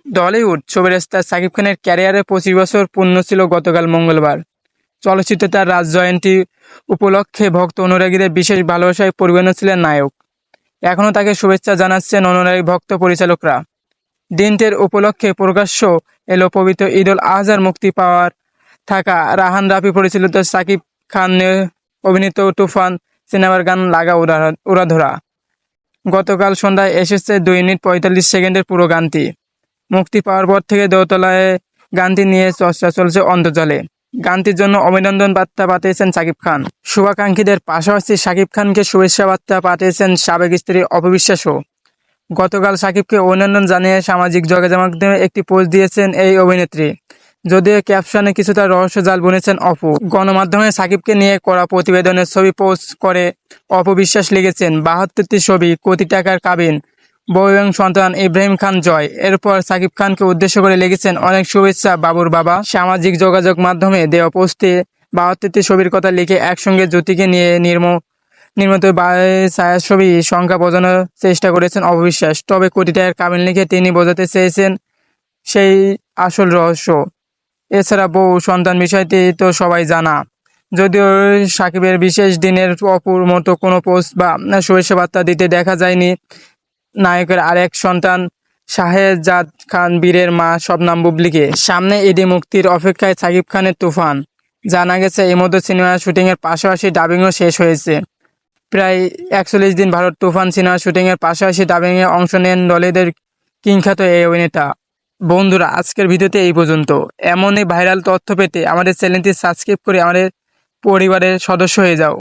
Tollywood superstar Shakib খানের ক্যারিয়ারে 25 বছর পূর্ণ ছিল গতকাল মঙ্গলবার। চলচ্চিত্রে তার রাজ জয়ন্তী উপলক্ষে ভক্ত অনুরাগীদের বিশেষ ভালোবাসায় পরিপূর্ণ ছিলেন নায়ক। এখনও তাকে শুভেচ্ছা জানাচ্ছেন অনুরাগী ভক্ত পরিচালকরা। দিনটির উপলক্ষে প্রকাশ্য এলো পবিত্র ঈদুল আজহার মুক্তি পাওয়ার থাকা রাহান রাফি পরিচালিত শাকিব খান অভিনীত তুফান সিনেমার গান লাগা উড়াধরা। গতকাল সন্ধ্যায় এসেছে 2 মিনিট 45 সেকেন্ডের পুরো গানটি। মুক্তি পাওয়ার পর থেকে দোতলায় গানটি নিয়ে চর্চা চলছে অন্তর্জালে। গানটির জন্য অভিনন্দন বার্তা পাঠিয়েছেন শাকিব খান। শুভাকাঙ্ক্ষীদের পাশাপাশি শাকিব খানকে শুভেচ্ছা বার্তা পাঠিয়েছেন সাবেক স্ত্রী অপু বিশ্বাসও। গতকাল শাকিবকে অভিনন্দন জানিয়ে সামাজিক যোগাযোগ মাধ্যমে একটি পোস্ট দিয়েছেন এই অভিনেত্রী। যদিও ক্যাপশনে কিছুটা রহস্য জাল বুনেছেন অপু। গণমাধ্যমে শাকিবকে নিয়ে করা প্রতিবেদনের ছবি পোস্ট করে অপু বিশ্বাস লিখেছেন, 72টি ছবি, কোটি টাকার কাবিন, বউ এবং সন্তান ইব্রাহিম খান জয়। এরপর শাকিব খানকে উদ্দেশ্য করে লিখেছেন, অনেক শুভেচ্ছা বাবুর বাবা। সামাজিক যোগাযোগ মাধ্যমে দেওয়া পোস্টে 72টি ছবির কথা লিখে একসঙ্গে জ্যোতিকে নিয়ে নির্মিত ছায়াছবি সংখ্যা বোঝানোর চেষ্টা করেছেন অপু বিশ্বাস। তবে কোটি টাকার কাবিন লিখে তিনি বোঝাতে চেয়েছেন সেই আসল রহস্য। এছাড়া বউ সন্তান বিষয়টি তো সবাই জানা। যদিও শাকিবের বিশেষ দিনের অপুর মতো কোনো পোস্ট বা শুভেচ্ছা বার্তা দিতে দেখা যায়নি নায়কের আরেক সন্তান শাহেজাদ খান বীরের মা শবনম বুবলিকে। সামনে ঈদে মুক্তির অপেক্ষায় শাকিব খানের তুফান। জানা গেছে এই মধ্যে সিনেমার শুটিংয়ের পাশাপাশি ডাবিংও শেষ হয়েছে। প্রায় 41 দিন ভারত তুফান সিনেমার শুটিংয়ের পাশাপাশি ডাবিংয়ে অংশ নেন টলিউডের কিংখ্যাত এই অভিনেতা। বন্ধুরা, আজকের ভিডিওতে এই পর্যন্ত। এমনই ভাইরাল তথ্য পেতে আমাদের চ্যানেলটি সাবস্ক্রাইব করে আমাদের পরিবারের সদস্য হয়ে যাও।